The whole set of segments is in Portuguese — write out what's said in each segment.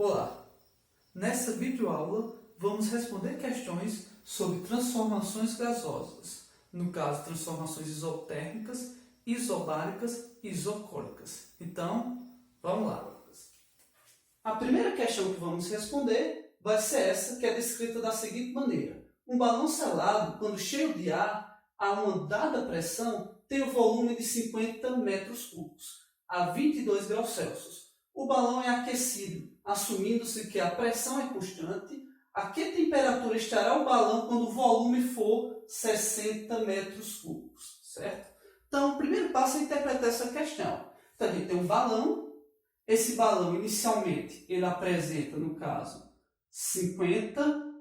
Olá! Nessa videoaula vamos responder questões sobre transformações gasosas, no caso transformações isotérmicas, isobáricas e isocólicas. Então, vamos lá. A primeira questão que vamos responder vai ser essa, que é descrita da seguinte maneira. Um balão selado, quando cheio de ar, a uma dada pressão, tem o volume de 50 metros cúbicos, a 22 graus Celsius. O balão é aquecido, assumindo-se que a pressão é constante. A que temperatura estará o balão quando o volume for 60 metros cúbicos, certo? Então, o primeiro passo é interpretar essa questão. Então, a gente tem um balão. Esse balão, inicialmente, ele apresenta, no caso, 50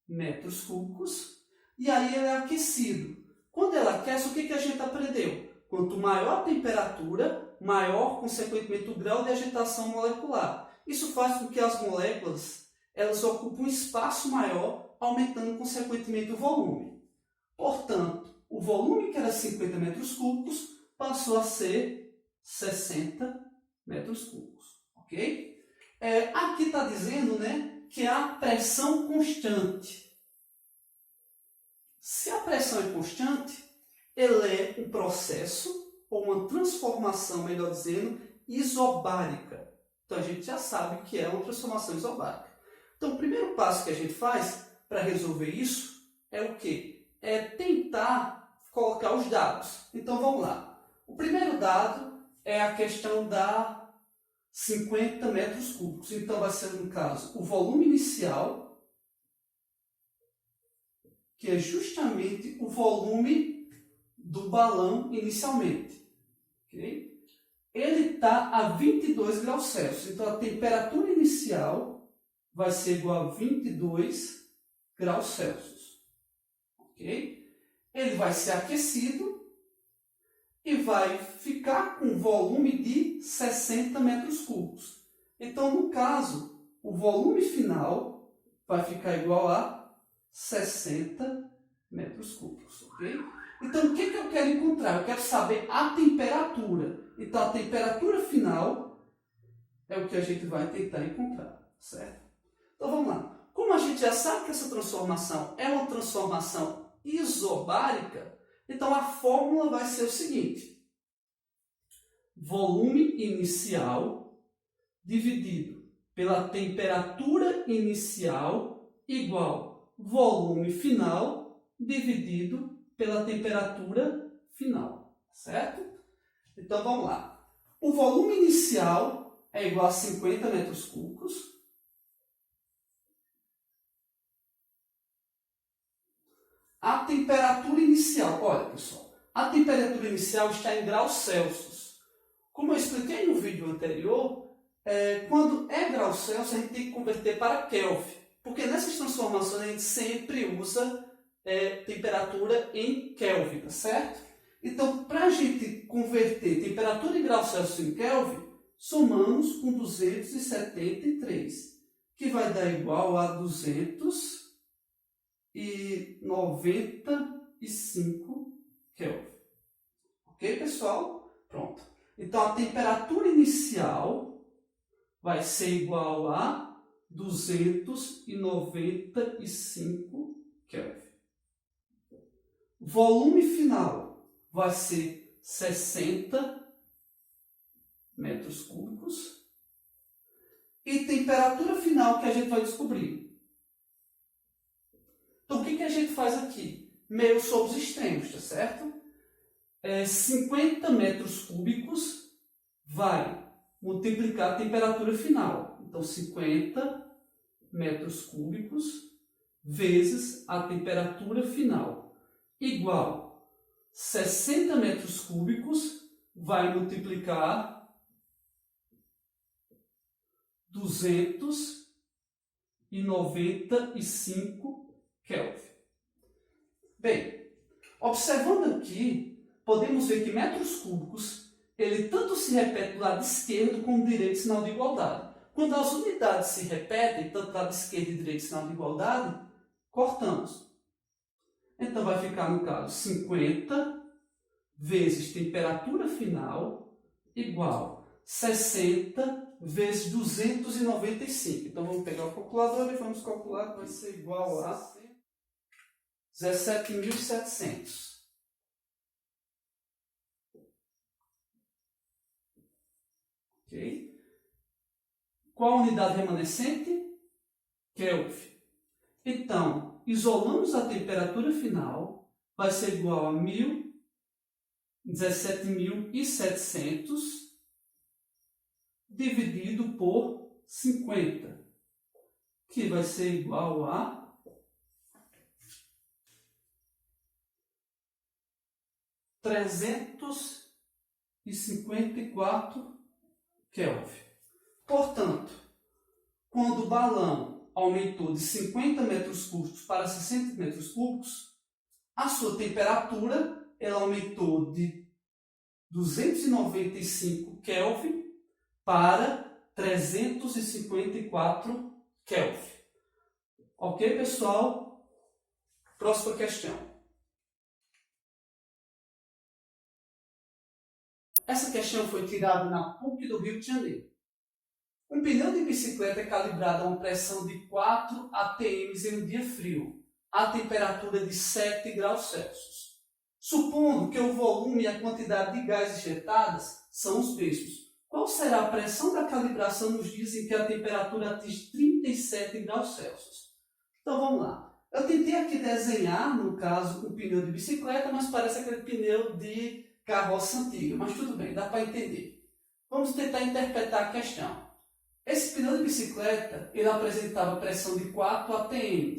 metros cúbicos. E aí ele é aquecido. Quando ele aquece, o que a gente aprendeu? Quanto maior a temperatura, maior, consequentemente, o grau de agitação molecular. Isso faz com que as moléculas elas ocupem um espaço maior, aumentando, consequentemente, o volume. Portanto, o volume que era 50 metros cúbicos passou a ser 60 metros cúbicos. Ok? Aqui está dizendo, né, que há pressão constante. Se a pressão é constante, ele é um processo, ou uma transformação, melhor dizendo, isobárica. Então, a gente já sabe que é uma transformação isobárica. Então, o primeiro passo que a gente faz para resolver isso é o quê? É tentar colocar os dados. Então, vamos lá. O primeiro dado é a questão da 50 metros cúbicos. Então, vai ser, no caso, o volume inicial, que é justamente o volume do balão inicialmente. Okay? Ele está a 22 graus Celsius. Então, a temperatura inicial vai ser igual a 22 graus Celsius. Okay? Ele vai ser aquecido e vai ficar com volume de 60 metros cúbicos. Então, no caso, o volume final vai ficar igual a 60 metros cúbicos. Okay? Então, o que eu quero encontrar? Eu quero saber a temperatura. Então, a temperatura final é o que a gente vai tentar encontrar, certo? Então, vamos lá. Como a gente já sabe que essa transformação é uma transformação isobárica, então a fórmula vai ser o seguinte. Volume inicial dividido pela temperatura inicial igual volume final dividido pela temperatura final, certo? Então, vamos lá. O volume inicial é igual a 50 metros cúbicos. A temperatura inicial, olha pessoal, a temperatura inicial está em graus Celsius. Como eu expliquei no vídeo anterior, quando é graus Celsius, a gente tem que converter para Kelvin. Porque nessas transformações a gente sempre usa temperatura em Kelvin, tá certo? Então, para a gente converter temperatura em graus Celsius em Kelvin, somamos com 273, que vai dar igual a 295 Kelvin. Ok, pessoal? Pronto. Então, a temperatura inicial vai ser igual a 295 Kelvin. Volume final vai ser 60 metros cúbicos. E temperatura final que a gente vai descobrir. Então, o que a gente faz aqui? Meio sobre os extremos, tá certo? 50 metros cúbicos vai multiplicar a temperatura final. Então, 50 metros cúbicos vezes a temperatura final igual 60 metros cúbicos vai multiplicar 295 Kelvin. Bem, observando aqui, podemos ver que metros cúbicos, ele tanto se repete do lado esquerdo como do direito, sinal de igualdade. Quando as unidades se repetem, tanto do lado esquerdo e direito, sinal de igualdade, cortamos. Então, vai ficar, no caso, 50 vezes temperatura final igual 60 vezes 295. Então, vamos pegar o calculador e vamos calcular que vai ser igual a 17.700. Ok? Qual a unidade remanescente? Kelvin. Então, isolamos a temperatura final, vai ser igual a 17.700 dividido por 50, que vai ser igual a 354 Kelvin. Portanto, quando o balão aumentou de 50 metros cúbicos para 60 metros cúbicos, a sua temperatura ela aumentou de 295 Kelvin para 354 Kelvin. Ok, pessoal? Próxima questão. Essa questão foi tirada na PUC do Rio de Janeiro. Um pneu de bicicleta é calibrado a uma pressão de 4 atm em um dia frio, a temperatura de 7 graus Celsius. Supondo que o volume e a quantidade de gás injetadas são os mesmos, qual será a pressão da calibração nos dias em que a temperatura atinge 37 graus Celsius? Então vamos lá. Eu tentei aqui desenhar, no caso, um pneu de bicicleta, mas parece aquele pneu de carroça antiga. Mas tudo bem, dá para entender. Vamos tentar interpretar a questão. Esse pneu de bicicleta, ele apresentava pressão de 4 atm.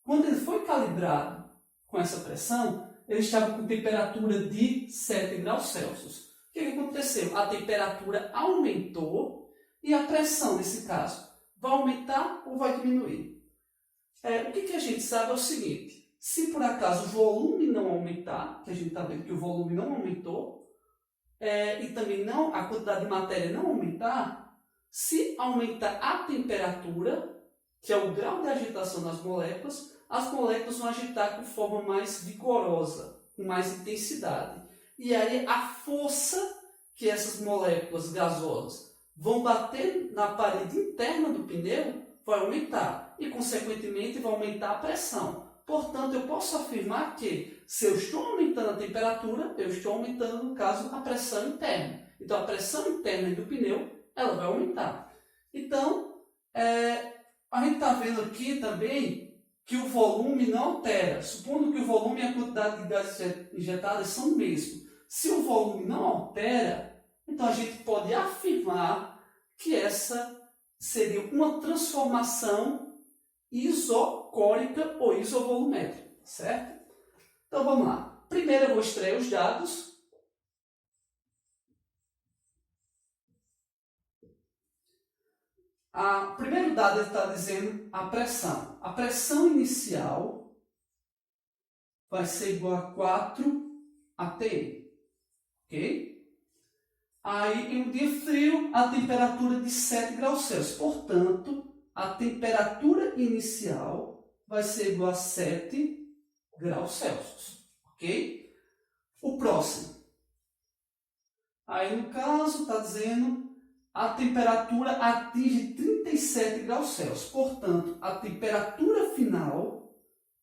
Quando ele foi calibrado com essa pressão, ele estava com temperatura de 7 graus Celsius. O que aconteceu? A temperatura aumentou e a pressão, nesse caso, vai aumentar ou vai diminuir? O que a gente sabe é o seguinte, se por acaso o volume não aumentar, que a gente está vendo que o volume não aumentou, e também não, a quantidade de matéria não aumentar, se aumentar a temperatura, que é o grau de agitação das moléculas, as moléculas vão agitar com forma mais vigorosa, com mais intensidade. E aí a força que essas moléculas gasosas vão bater na parede interna do pneu vai aumentar e, consequentemente, vai aumentar a pressão. Portanto, eu posso afirmar que, se eu estou aumentando a temperatura, eu estou aumentando, no caso, a pressão interna. Então, a pressão interna do pneu ela vai aumentar. Então, a gente está vendo aqui também que o volume não altera. Supondo que o volume e a quantidade de gases injetadas são o mesmo. Se o volume não altera, então a gente pode afirmar que essa seria uma transformação isocórica ou isovolumétrica, certo? Então vamos lá. Primeiro eu vou extrair os dados. O primeiro dado ele está dizendo a pressão. A pressão inicial vai ser igual a 4 atm. Ok? Aí, em um dia frio, a temperatura de 7 graus Celsius. Portanto, a temperatura inicial vai ser igual a 7 graus Celsius. Ok? O próximo. Aí, no caso, está dizendo a temperatura atinge 37 graus Celsius. Portanto, a temperatura final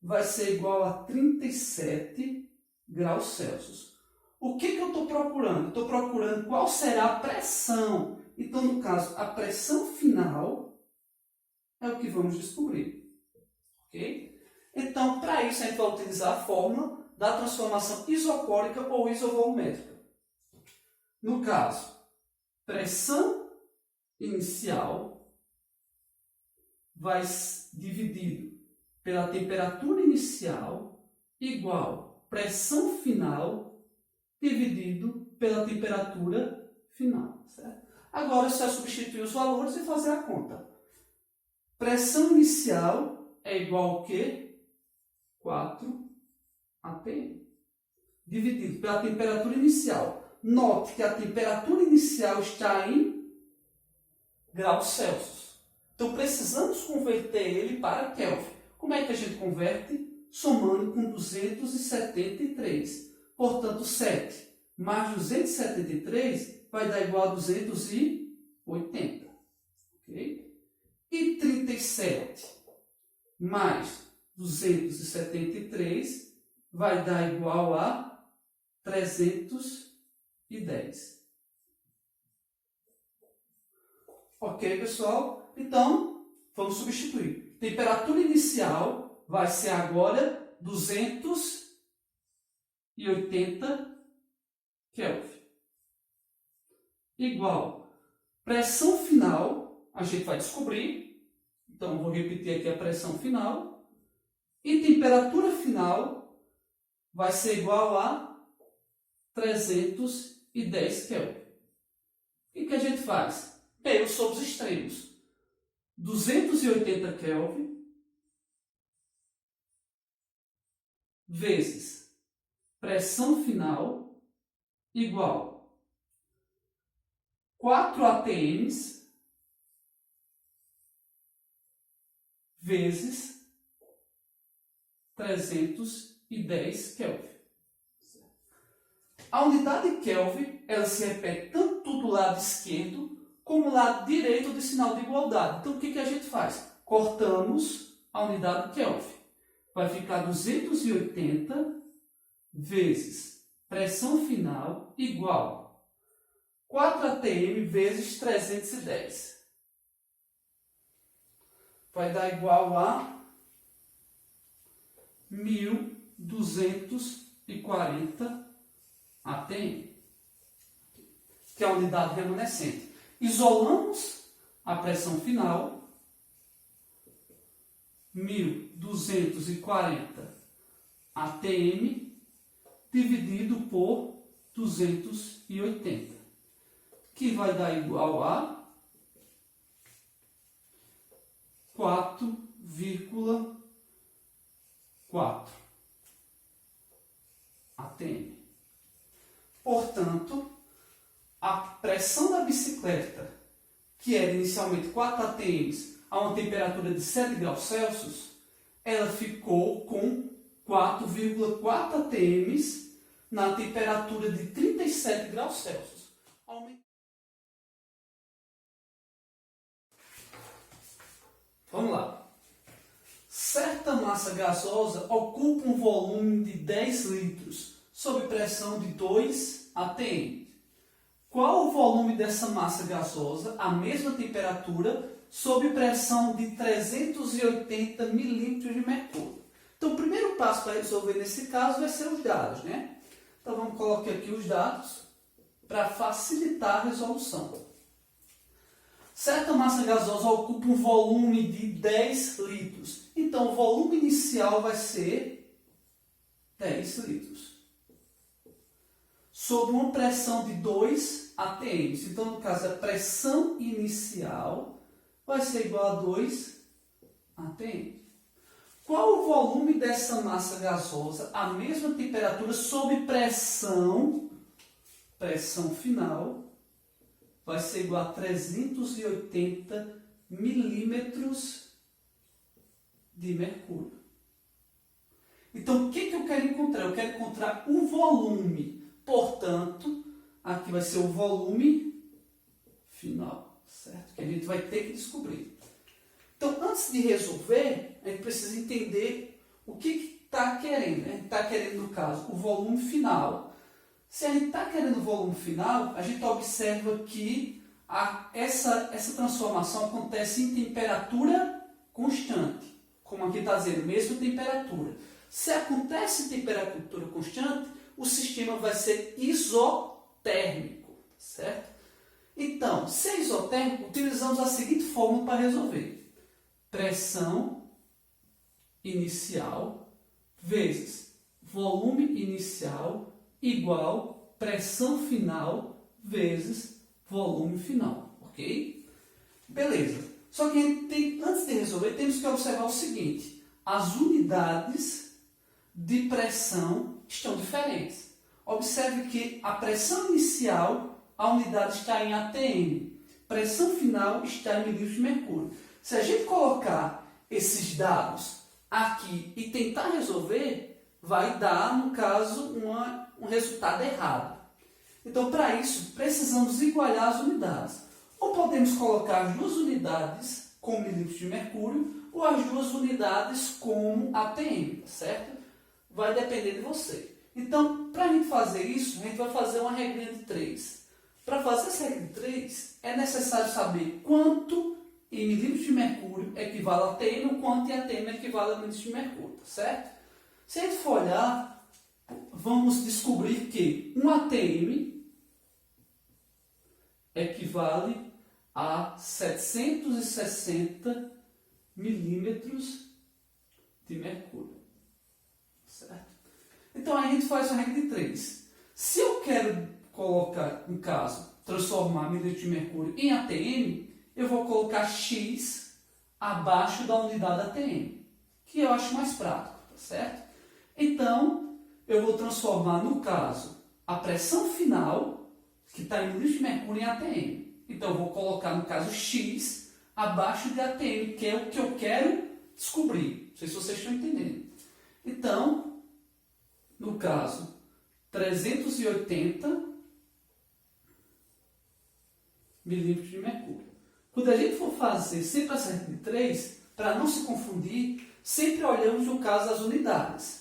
vai ser igual a 37 graus Celsius. O que eu estou procurando? Estou procurando qual será a pressão. Então, no caso, a pressão final é o que vamos descobrir. Ok? Então, para isso, a gente vai utilizar a fórmula da transformação isocórica ou isovolumétrica. No caso, pressão inicial vai dividido pela temperatura inicial igual pressão final dividido pela temperatura final. Certo? Agora é só substituir os valores e fazer a conta. Pressão inicial é igual ao quê? 4 atm. Dividido pela temperatura inicial. Note que a temperatura inicial está em graus Celsius. Então precisamos converter ele para Kelvin. Como é que a gente converte? Somando com 273. Portanto, 7 mais 273 vai dar igual a 280. 37 mais 273 vai dar igual a 310. Ok, pessoal? Então, vamos substituir. Temperatura inicial vai ser agora 280 Kelvin. Igual. Pressão final, a gente vai descobrir. Então, vou repetir aqui a pressão final. E temperatura final vai ser igual a 310 Kelvin. O que a gente faz? Pego sobre os extremos. 280 Kelvin vezes pressão final igual 4 atms vezes 310 Kelvin. A unidade Kelvin ela se repete tanto do lado esquerdo como do lado direito do sinal de igualdade. Então, o que a gente faz? Cortamos a unidade Kelvin. Vai ficar 280 vezes pressão final igual 4 atm vezes 310. Vai dar igual a 1.240 atm, que é a unidade remanescente. Isolamos a pressão final, 1.240 atm dividido por 280, que vai dar igual a 4,4 atm. Portanto, a pressão da bicicleta, que era inicialmente 4 atms a uma temperatura de 7 graus Celsius, ela ficou com 4,4 atms na temperatura de 37 graus Celsius. Vamos lá. Certa massa gasosa ocupa um volume de 10 litros sob pressão de 2 atm. Qual o volume dessa massa gasosa, a mesma temperatura, sob pressão de 380 milímetros de mercúrio? Então, o primeiro passo para resolver nesse caso vai ser os dados, né? Então, vamos colocar aqui os dados para facilitar a resolução. Certa massa gasosa ocupa um volume de 10 litros. Então, o volume inicial vai ser 10 litros. Sob uma pressão de 2 atm. Então, no caso, a pressão inicial vai ser igual a 2 atm. Qual o volume dessa massa gasosa, a mesma temperatura, sob pressão final, vai ser igual a 380 milímetros de mercúrio. Então, o que eu quero encontrar? Eu quero encontrar o volume. Portanto, aqui vai ser o volume final, certo? Que a gente vai ter que descobrir. Então, antes de resolver, a gente precisa entender o que está querendo. A gente está querendo, no caso, o volume final. Se a gente está querendo o volume final, a gente observa que essa transformação acontece em temperatura constante. Como aqui está dizendo, mesma temperatura. Se acontece em temperatura constante, o sistema vai ser isotérmico, certo? Então, se é isotérmico, utilizamos a seguinte fórmula para resolver. Pressão inicial vezes volume inicial igual pressão final vezes volume final, ok? Beleza. Só que antes de resolver, temos que observar o seguinte. As unidades de pressão estão diferentes. Observe que a pressão inicial, a unidade está em atm. Pressão final está em milímetros de mercúrio. Se a gente colocar esses dados aqui e tentar resolver, vai dar, no caso, um resultado errado. Então, para isso, precisamos igualar as unidades. Ou podemos colocar as duas unidades como milímetros de mercúrio ou as duas unidades como ATM, certo? Vai depender de você. Então, para a gente fazer isso, a gente vai fazer uma regrinha de 3. Para fazer essa regra de 3, é necessário saber quanto em milímetros de mercúrio equivale a ATM ou quanto em ATM equivale a milímetros de mercúrio, tá certo? Se a gente for olhar, vamos descobrir que um ATM equivale a 760 milímetros de mercúrio, certo? Então a gente faz uma regra de 3. Se eu quero colocar, no caso, transformar milímetros de mercúrio em ATM, eu vou colocar X abaixo da unidade ATM, que eu acho mais prático, tá certo? Então, eu vou transformar, no caso, a pressão final, que está em milímetros de mercúrio, em ATM. Então, eu vou colocar, no caso, X abaixo de ATM, que é o que eu quero descobrir. Não sei se vocês estão entendendo. Então, no caso, 380 milímetros de mercúrio. Quando a gente for fazer sempre essa regra de 3, para não se confundir, sempre olhamos, no caso, as unidades.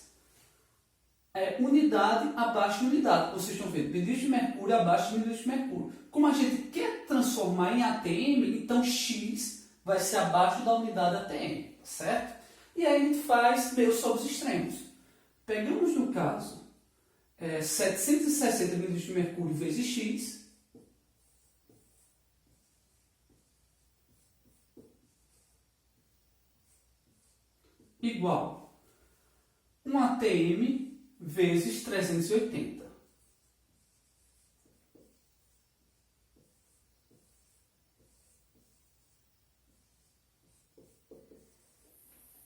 Unidade abaixo de unidade. Vocês estão vendo, milímetros de mercúrio abaixo de milímetros de mercúrio. Como a gente quer transformar em ATM, então X vai ser abaixo da unidade ATM, certo? E aí a gente faz meio sobre os extremos. Pegamos, no caso, 760 milímetros de mercúrio vezes X, igual 1 ATM vezes 380.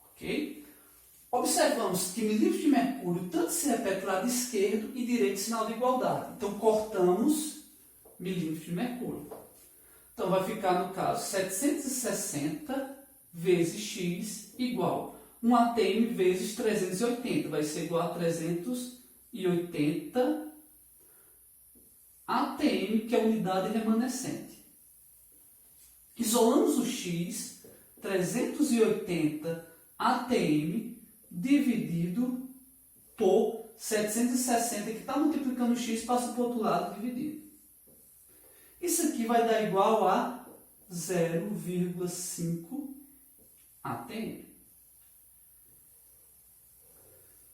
Ok? Observamos que milímetros de mercúrio tanto se repete do lado esquerdo e direito sinal de igualdade. Então, cortamos milímetros de mercúrio. Então, vai ficar, no caso, 760 vezes X igual 1 ATM vezes 380. Vai ser igual a 380 ATM, que é a unidade remanescente. Isolamos o X, 380 ATM dividido por 760, que está multiplicando o X, passa para o outro lado dividido. Isso aqui vai dar igual a 0,5 ATM.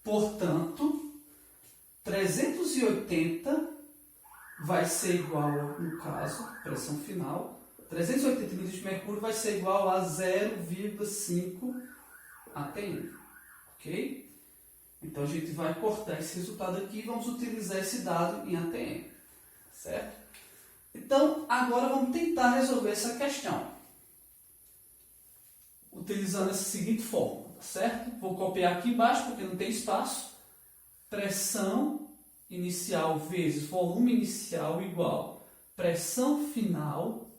Portanto, 380 vai ser igual, no caso, pressão final, 380 milímetros de mercúrio vai ser igual a 0,5 ATM. Ok? Então, a gente vai cortar esse resultado aqui e vamos utilizar esse dado em ATM. Certo? Então, agora vamos tentar resolver essa questão. Utilizando essa seguinte fórmula, tá certo? Vou copiar aqui embaixo porque não tem espaço. Pressão inicial vezes volume inicial igual pressão final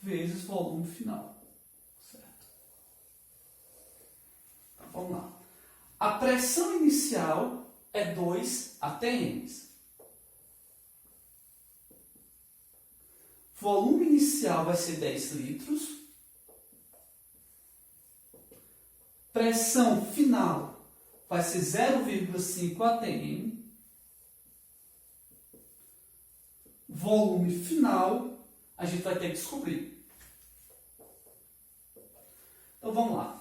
vezes volume final. Certo? Então, vamos lá. A pressão inicial é 2 ATMs. Volume inicial vai ser 10 litros. Pressão final vai ser 0,5 ATM. Volume final, a gente vai ter que descobrir. Então, vamos lá.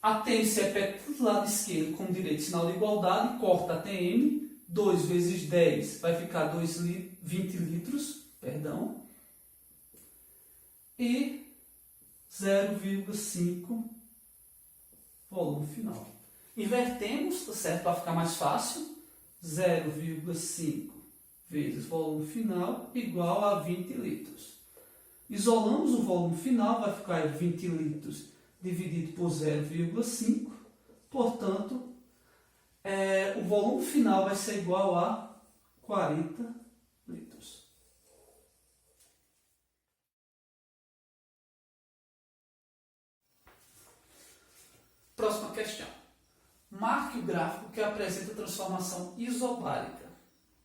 ATM se repete do lado esquerdo como direito, sinal de igualdade, corta ATM. 2 vezes 10 vai ficar 20 litros, perdão. E 0,5 volume final. Invertemos, tá certo? Para ficar mais fácil. 0,5 vezes volume final igual a 20 litros. Isolamos o volume final, vai ficar 20 litros dividido por 0,5. Portanto, o volume final vai ser igual a 40 litros. Próxima questão. Marque o gráfico que apresenta a transformação isobárica.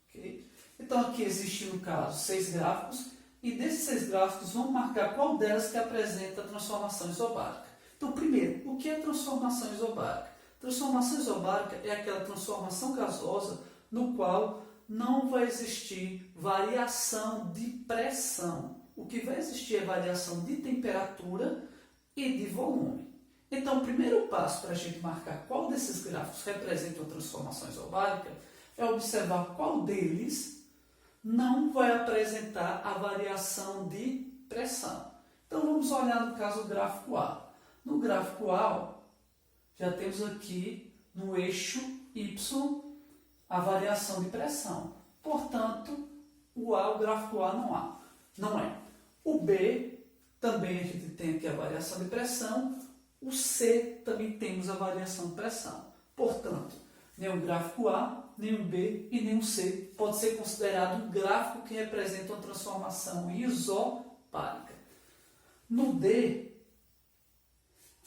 Okay? Então, aqui existem, no caso, 6 gráficos. e desses 6 gráficos vamos marcar qual delas que apresenta a transformação isobárica. Então, primeiro, o que é transformação isobárica? Transformação isobárica é aquela transformação gasosa no qual não vai existir variação de pressão. O que vai existir é variação de temperatura e de volume. Então, o primeiro passo para a gente marcar qual desses gráficos representa a transformação isobárica é observar qual deles não vai apresentar a variação de pressão. Então, vamos olhar no caso o gráfico A. No gráfico A, já temos aqui no eixo Y a variação de pressão. Portanto, o gráfico A não é. O B, também a gente tem aqui a variação de pressão. O C, também temos a variação de pressão. Portanto, nem o gráfico A, nem o B e nem o C pode ser considerado um gráfico que representa uma transformação isobárica. No D,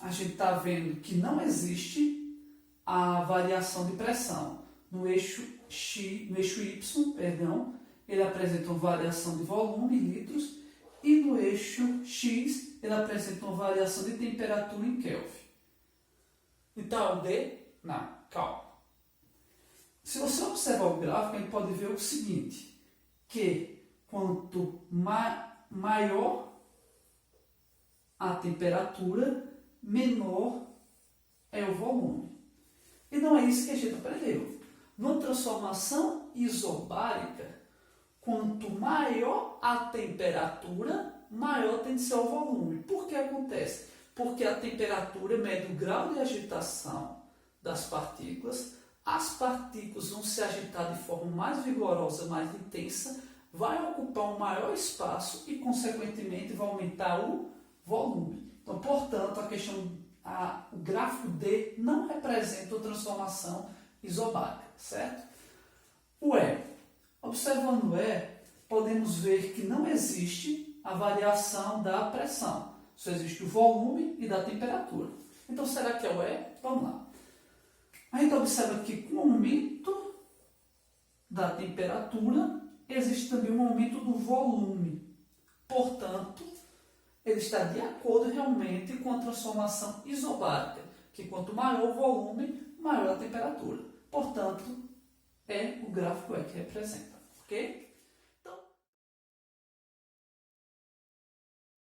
a gente está vendo que não existe a variação de pressão. No eixo Y, ele apresenta uma variação de volume em litros e no eixo X ele apresenta uma variação de temperatura em Kelvin. Então, o D, não, calma. Se você observar o gráfico, a gente pode ver o seguinte, que quanto maior a temperatura, menor é o volume. E não é isso que a gente aprendeu. Numa transformação isobárica, quanto maior a temperatura, maior tem de ser o volume. Por que acontece? Porque a temperatura mede o grau de agitação das partículas, as partículas vão se agitar de forma mais vigorosa, mais intensa, vai ocupar um maior espaço e, consequentemente, vai aumentar o volume. Então, portanto, o gráfico D não representa a transformação isobárica, certo? O E. Observando o E, podemos ver que não existe a variação da pressão. Só existe o volume e da temperatura. Então, será que é o E? Vamos lá. A gente observa que com o aumento da temperatura, existe também um aumento do volume. Portanto, ele está de acordo realmente com a transformação isobárica, que quanto maior o volume, maior a temperatura. Portanto, é o gráfico E que representa, ok?